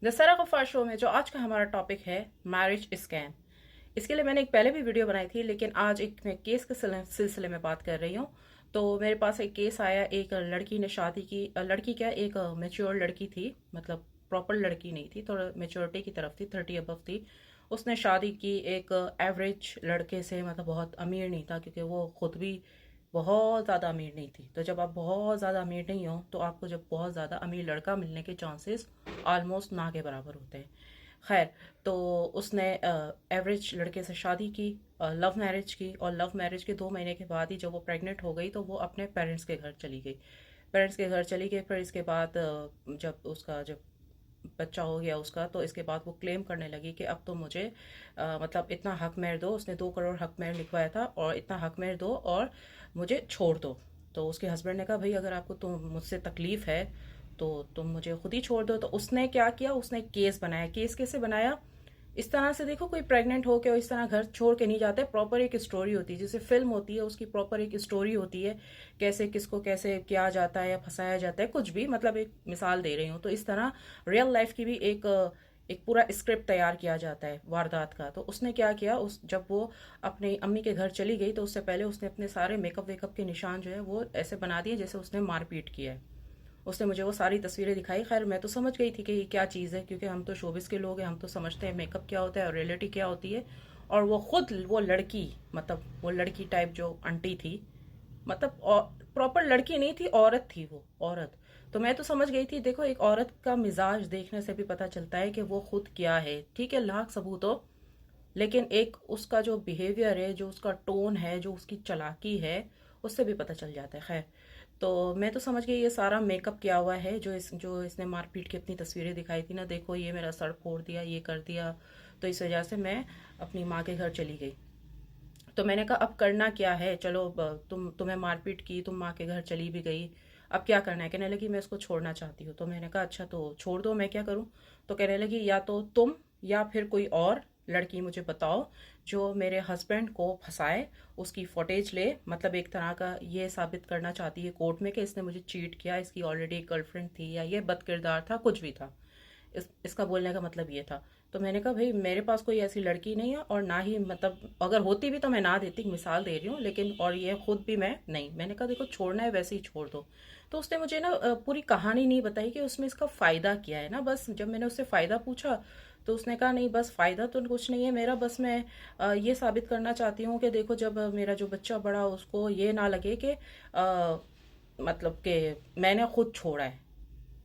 The सारा Gaffar show में जो आज का हमारा टॉपिक है मैरिज स्कैम। इसके लिए मैंने एक पहले भी वीडियो बनाई थी, लेकिन आज एक मैं केस के सिलसिले में बात कर रही हूँ। तो मेरे पास एक केस आया, एक लड़की ने शादी की, लड़की क्या, एक मेच्योर लड़की थी, मतलब प्रॉपर लड़की नहीं थी, थोड़ा मेच्योरिटी की तरफ थी, 30 अबव थी। उसने शादी की एक एवरेज लड़के से, मतलब बहुत अमीर नहीं था, क्योंकि वो खुद भी बहुत ज़्यादा अमीर नहीं थी। तो जब आप बहुत ज़्यादा अमीर नहीं हो तो आपको जब बहुत ज़्यादा अमीर लड़का मिलने के चांसेस ऑलमोस्ट ना के बराबर होते हैं। खैर, तो उसने एवरेज लड़के से शादी की, लव मैरिज की, और लव मैरिज के 2 महीने के बाद ही जब वो प्रेग्नेंट हो गई तो वो अपने पेरेंट्स के घर चली गई। पेरेंट्स के घर चली गई, फिर इसके बाद जब बच्चा हो गया उसका, तो इसके बाद वो क्लेम करने लगी कि अब तो मुझे मतलब इतना हक मेहर दो। उसने 2 करोड़ हक मेहर लिखवाया था, और इतना हक मेहर दो और मुझे छोड़ दो। तो उसके हस्बैंड ने कहा, भाई अगर आपको मुझसे तकलीफ है तो तुम मुझे खुद ही छोड़ दो। तो उसने क्या किया, उसने केस बनाया। केस कैसे बनाया, इस तरह से, देखो कोई प्रेग्नेंट हो के और इस तरह घर छोड़ के नहीं जाते। प्रॉपर एक स्टोरी होती है, जैसे फिल्म होती है उसकी प्रॉपर एक स्टोरी होती है, कैसे किसको कैसे किया जाता है या फंसाया जाता है, कुछ भी, मतलब एक मिसाल दे रही हूँ। तो इस तरह रियल लाइफ की भी एक पूरा स्क्रिप्ट तैयार किया जाता है वारदात का। तो उसने क्या किया, उस जब वो अपनी अम्मी के घर चली गई तो उससे पहले उसने अपने सारे मेकअप वेकअप के निशान जो है वो ऐसे बना दिए जैसे उसने मारपीट किया है। उसने मुझे वो सारी तस्वीरें दिखाई। खैर, मैं तो समझ गई थी कि ये क्या चीज़ है, क्योंकि हम तो शोबिस के लोग हैं, हम तो समझते हैं मेकअप क्या होता है और रियलिटी क्या होती है। और वो खुद वो लड़की, मतलब वो लड़की टाइप जो आंटी थी, मतलब प्रॉपर लड़की नहीं थी, औरत थी, वो औरत। तो मैं तो समझ गई थी। देखो, एक औरत का मिजाज देखने से भी पता चलता है कि वो खुद क्या है। ठीक है, लाख सबूत हो, लेकिन एक उसका जो बिहेवियर है, जो उसका टोन है, जो उसकी चालाकी है, उससे भी पता चल जाता है। खैर, तो मैं तो समझ गई ये सारा मेकअप किया हुआ है। जो इसने मारपीट की अपनी तस्वीरें दिखाई थी ना, देखो ये मेरा सर फोड़ दिया, ये कर दिया। तो इस वजह से मैं अपनी माँ के घर चली गई। तो मैंने कहा, अब करना क्या है, चलो तुम्हें मारपीट की, तुम माँ के घर चली भी गई, अब क्या करना है। कहने लगी, मैं इसको छोड़ना चाहती हूँ। तो मैंने कहा, अच्छा तो छोड़ दो, मैं क्या करूँ। तो कहने लगी, या तो तुम या फिर कोई और लड़की मुझे बताओ जो मेरे हस्बैंड को फंसाए, उसकी फुटेज ले, मतलब एक तरह का ये साबित करना चाहती है कोर्ट में कि इसने मुझे चीट किया, इसकी ऑलरेडी एक गर्लफ्रेंड थी, या ये बदकिरदार था, कुछ भी था। इसका बोलने का मतलब ये था। तो मैंने कहा, भाई मेरे पास कोई ऐसी लड़की नहीं है, और ना ही, मतलब अगर होती भी तो मैं ना देती, मिसाल दे रही हूँ, लेकिन और ये खुद भी मैं नहीं। मैंने कहा, देखो छोड़ना है वैसे ही छोड़ दो। तो उसने मुझे ना पूरी कहानी नहीं बताई कि उसमें इसका फ़ायदा क्या है ना। बस जब मैंने उससे फ़ायदा पूछा तो उसने कहा, नहीं बस फ़ायदा तो कुछ नहीं है मेरा, बस मैं ये साबित करना चाहती हूँ कि देखो, जब मेरा जो बच्चा बड़ा, उसको ये ना लगे कि मतलब कि मैंने खुद छोड़ा है,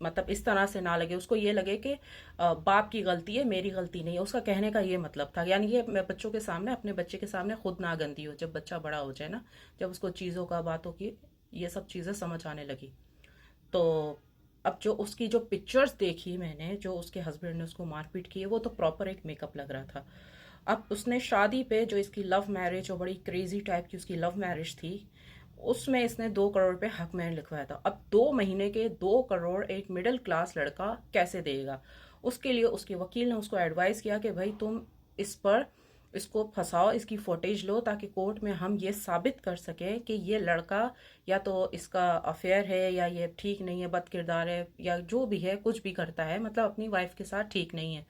मतलब इस तरह से ना लगे, उसको ये लगे कि बाप की गलती है, मेरी गलती नहीं है। उसका कहने का ये मतलब था, यानी ये मैं बच्चों के सामने, अपने बच्चे के सामने खुद ना गंदी हो, जब बच्चा बड़ा हो जाए ना, जब उसको चीज़ों का, बातों की, ये सब चीज़ें समझ आने लगी। तो अब जो उसकी जो पिक्चर्स देखी मैंने, जो उसके हस्बैंड ने उसको मारपीट की है, वो तो प्रॉपर एक मेकअप लग रहा था। अब उसने शादी पे, जो इसकी लव मैरिज, और बड़ी क्रेजी टाइप की उसकी लव मैरिज थी, उसमें इसने 2 करोड़ रुपए हक मेहर लिखवाया था। अब 2 महीने के 2 करोड़ एक मिडिल क्लास लड़का कैसे देगा। उसके लिए उसके वकील ने उसको एडवाइस किया कि भाई तुम इस पर इसको फंसाओ, इसकी फुटेज लो, ताकि कोर्ट में हम ये साबित कर सकें कि ये लड़का या तो इसका अफेयर है, या ये ठीक नहीं है, बद किरदार है, या जो भी है, कुछ भी करता है, मतलब अपनी वाइफ के साथ ठीक नहीं है।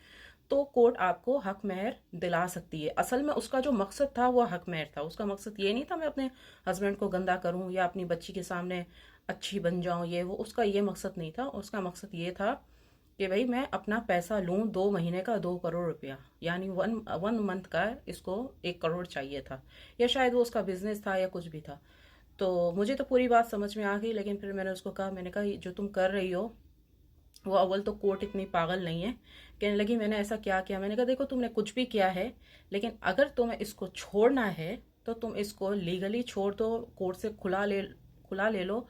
तो कोर्ट आपको हक मेहर दिला सकती है। असल में उसका जो मकसद था वो हक मेहर था। उसका मकसद ये नहीं था मैं अपने हस्बैंड को गंदा करूं या अपनी बच्ची के सामने अच्छी बन जाऊं, ये वो, उसका ये मकसद नहीं था। उसका मकसद ये था कि भाई मैं अपना पैसा लूं, 2 महीने का 2 करोड़ रुपया, यानी वन वन मंथ का इसको 1 करोड़ चाहिए था, या शायद वो उसका बिजनेस था या कुछ भी था। तो मुझे तो पूरी बात समझ में आ गई, लेकिन फिर मैंने उसको कहा, मैंने कहा, "ये जो तुम कर रही हो, वो अव्वल तो कोर्ट इतनी पागल नहीं है।" कहने लगी, मैंने ऐसा क्या किया। मैंने कहा, देखो तुमने कुछ भी किया है, लेकिन अगर तुम्हें इसको छोड़ना है तो तुम इसको लीगली छोड़ दो, कोर्ट से खुला ले लो।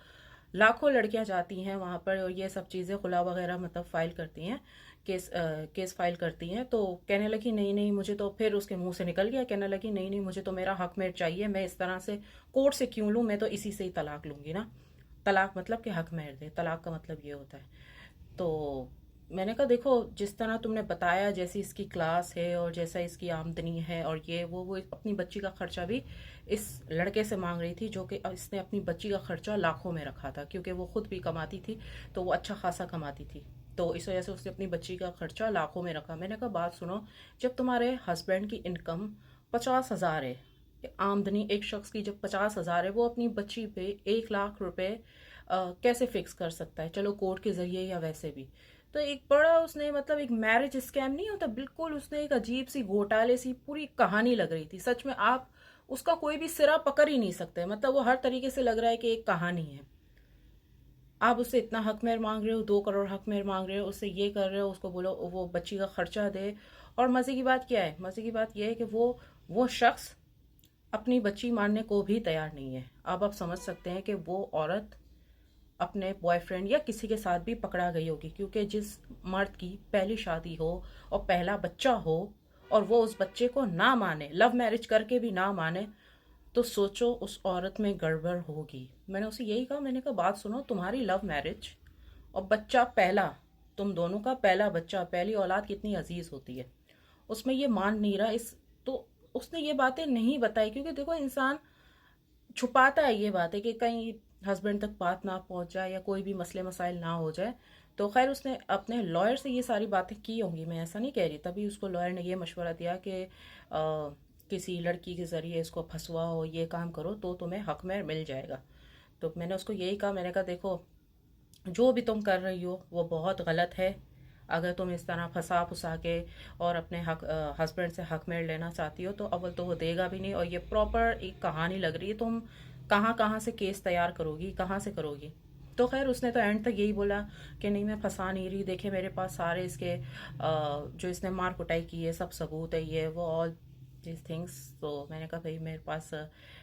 लाखों लड़कियां जाती हैं वहां पर, और ये सब चीजें खुला वगैरह, मतलब फाइल करती हैं, केस फाइल करती हैं। तो कहने लगी, नहीं नहीं मुझे तो, फिर उसके मुंह से निकल गया, कहने लगी, नहीं नहीं मुझे तो मेरा हक मेर चाहिए, मैं इस तरह से कोर्ट से क्यों लूं, मैं तो इसी से ही तलाक लूंगी ना। तलाक मतलब कि हक मेहर दे, तलाक का मतलब ये होता है। तो मैंने कहा, देखो जिस तरह तुमने बताया, जैसी इसकी क्लास है और जैसा इसकी आमदनी है, और ये वो अपनी बच्ची का खर्चा भी इस लड़के से मांग रही थी, जो कि इसने अपनी बच्ची का खर्चा लाखों में रखा था, क्योंकि वो खुद भी कमाती थी, तो वो अच्छा खासा कमाती थी। तो इस वजह से उसने अपनी बच्ची का खर्चा लाखों में रखा। मैंने कहा बात सुनो, जब तुम्हारे हस्बैंड की इनकम 50,000 है, आमदनी एक शख्स की जब 50,000 है, वो अपनी बच्ची पे 1 लाख रुपए कैसे फिक्स कर सकता है? चलो कोर्ट के जरिए या वैसे भी। तो एक बड़ा उसने मतलब एक मैरिज स्कैम नहीं होता, बिल्कुल उसने एक अजीब सी घोटाले सी पूरी कहानी लग रही थी। सच में आप उसका कोई भी सिरा पकड़ ही नहीं सकते, मतलब वो हर तरीके से लग रहा है कि एक कहानी है। आप उससे इतना हक मेहर मांग रहे हो, 2 करोड़ हक मेहर मांग रहे हो, उससे ये कर रहे हो, उसको बोलो वो बच्ची का खर्चा दे। और मजे की बात क्या है? मजे की बात यह है कि वो शख्स अपनी बच्ची मारने को भी तैयार नहीं है। अब आप समझ सकते हैं कि वो औरत अपने बॉयफ्रेंड या किसी के साथ भी पकड़ा गई होगी, क्योंकि जिस मर्द की पहली शादी हो और पहला बच्चा हो और वो उस बच्चे को ना माने, लव मैरिज करके भी ना माने, तो सोचो उस औरत में गड़बड़ होगी। मैंने उसे यही कहा, मैंने कहा बात सुनो, तुम्हारी लव मैरिज और बच्चा पहला, तुम दोनों का पहला बच्चा, पहली औलाद कितनी अजीज होती है, उसमें ये मान नहीं रहा। इस तो उसने ये बातें नहीं बताई, क्योंकि देखो इंसान छुपाता है ये बात है कि कहीं हस्बैंड तक बात ना पहुंच जाए या कोई भी मसले मसाइल ना हो जाए। तो खैर उसने अपने लॉयर से ये सारी बातें की होंगी, मैं ऐसा नहीं कह रही। तभी उसको लॉयर ने ये मशवरा दिया कि किसी लड़की के ज़रिए इसको फंसवाओ, ये काम करो तो तुम्हें हक में मिल जाएगा। तो मैंने उसको यही कहा, मैंने कहा देखो जो भी तुम कर रही हो वो बहुत गलत है। अगर तुम इस तरह फंसा फुसा के और अपने हक हस्बैंड से हक मेर लेना चाहती हो, तो अव्वल तो वो देगा भी नहीं, और ये प्रॉपर एक कहानी लग रही है। तुम कहाँ कहाँ से केस तैयार करोगी, कहाँ से करोगी? तो खैर उसने तो एंड तक यही बोला कि नहीं मैं फंसा नहीं रही, देखे मेरे पास सारे इसके जो इसने मार कुटाई की है सब सबूत है, ये वो ऑल दीज थिंग्स। तो मैंने कहा भाई मेरे पास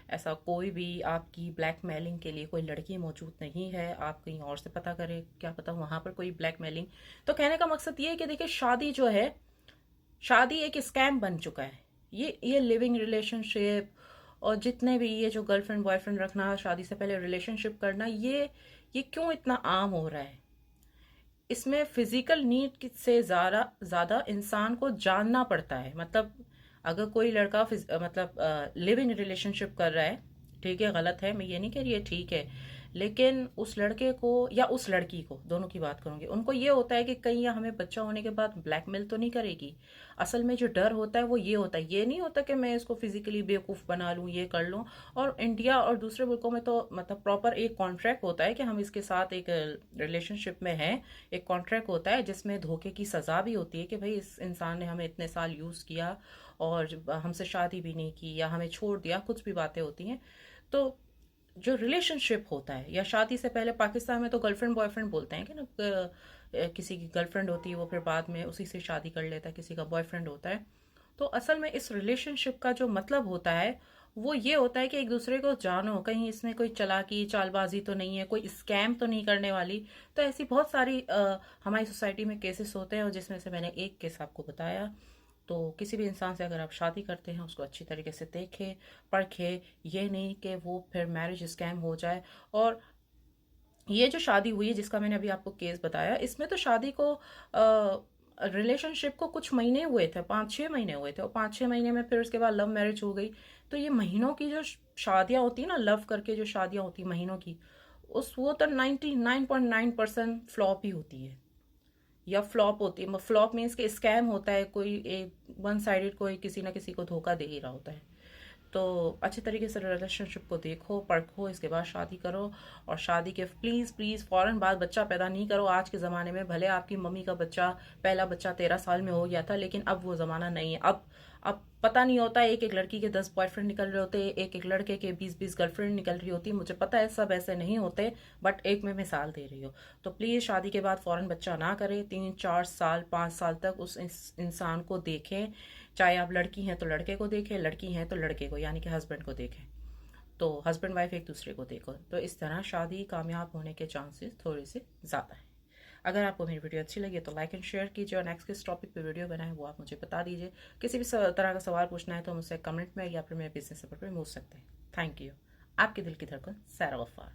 ऐसा कोई भी आपकी ब्लैकमेलिंग के लिए कोई लड़की मौजूद नहीं है, आप कहीं और से पता करें, क्या पता वहां पर कोई ब्लैकमेलिंग। तो कहने का मकसद ये है कि देखिए शादी जो है, शादी एक स्कैम बन चुका है। ये लिविंग रिलेशनशिप और जितने भी ये जो गर्लफ्रेंड बॉयफ्रेंड रखना, शादी से पहले रिलेशनशिप करना, ये क्यों इतना आम हो रहा है? इसमें फिजिकल नीड से ज्यादा इंसान को जानना पड़ता है। मतलब अगर कोई लड़का मतलब लिव इन रिलेशनशिप कर रहा है, ठीक है, गलत है, मैं ये नहीं कह रही है, ठीक है, लेकिन उस लड़के को या उस लड़की को, दोनों की बात करूंगी, उनको ये होता है कि कहीं हमें बच्चा होने के बाद ब्लैकमेल तो नहीं करेगी। असल में जो डर होता है वो ये होता है, ये नहीं होता कि मैं इसको फिजिकली बेवकूफ़ बना लूँ, ये कर लूँ। और इंडिया और दूसरे मुल्कों में तो मतलब प्रॉपर एक कॉन्ट्रैक्ट होता है कि हम इसके साथ एक रिलेशनशिप में हैं। एक कॉन्ट्रैक्ट होता है जिसमें धोखे की सज़ा भी होती है कि भाई इस इंसान ने हमें इतने साल यूज़ किया और हमसे शादी भी नहीं की या हमें छोड़ दिया, कुछ भी बातें होती हैं। तो जो रिलेशनशिप होता है या शादी से पहले, पाकिस्तान में तो गर्लफ्रेंड बॉयफ्रेंड बोलते हैं कि ना, किसी की गर्लफ्रेंड होती है वो फिर बाद में उसी से शादी कर लेता है, किसी का बॉयफ्रेंड होता है। तो असल में इस रिलेशनशिप का जो मतलब होता है वो ये होता है कि एक दूसरे को जानो, कहीं इसमें कोई चालाकी चालबाजी तो नहीं है, कोई स्कैम तो नहीं करने वाली। तो ऐसी बहुत सारी हमारी सोसाइटी में केसेस होते हैं, और जिसमें से मैंने एक केस आपको बताया। तो किसी भी इंसान से अगर आप शादी करते हैं उसको अच्छी तरीके से देखें, परखें, ये नहीं कि वो फिर मैरिज स्कैम हो जाए। और ये जो शादी हुई है जिसका मैंने अभी आपको केस बताया, इसमें तो शादी को रिलेशनशिप को कुछ महीने हुए थे, 5-6 महीने हुए थे, और 5-6 महीने में फिर उसके बाद लव मैरिज हो गई। तो ये महीनों की जो शादियां होती है ना, लव करके जो शादियां होती महीनों की, उस वो तो 99.9% फ्लॉप ही होती है, या फ्लॉप होती है। फ्लॉप मीन्स कि स्कैम होता है, कोई एक वन साइडेड, कोई किसी ना किसी को धोखा दे ही रहा होता है। तो अच्छे तरीके से रिलेशनशिप को देखो, परखो, इसके बाद शादी करो। और शादी के प्लीज़ प्लीज़ फौरन बाद बच्चा पैदा नहीं करो। आज के ज़माने में भले आपकी मम्मी का बच्चा, पहला बच्चा 13 साल में हो गया था, लेकिन अब वो ज़माना नहीं है। अब पता नहीं होता, एक एक लड़की के 10 बॉयफ्रेंड निकल रहे होते, एक एक लड़के के 20-20 गर्लफ्रेंड निकल रही होती। मुझे पता है सब ऐसे नहीं होते, बट एक मैं मिसाल दे रही हूँ। तो प्लीज़ शादी के बाद फ़ौरन बच्चा ना करें। 3-4 साल 5 साल तक उस इंसान को देखें, चाहे आप लड़की हैं तो लड़के को देखें, लड़की हैं तो लड़के को, यानी कि हस्बैंड को देखें। तो हस्बैंड वाइफ एक दूसरे को देखो, तो इस तरह शादी कामयाब होने के चांसेस थोड़े से ज़्यादा है। अगर आपको मेरी वीडियो अच्छी लगी तो लाइक एंड शेयर कीजिए, और नेक्स्ट किस टॉपिक पे वीडियो बनाए वो आप मुझे बता दीजिए। किसी भी तरह का सवाल पूछना है तो मुझसे कमेंट में या फिर मेरे बिजनेस पर पूछ सकते हैं। Thank you. आपके दिल की धड़कन, सारा गफ्फार।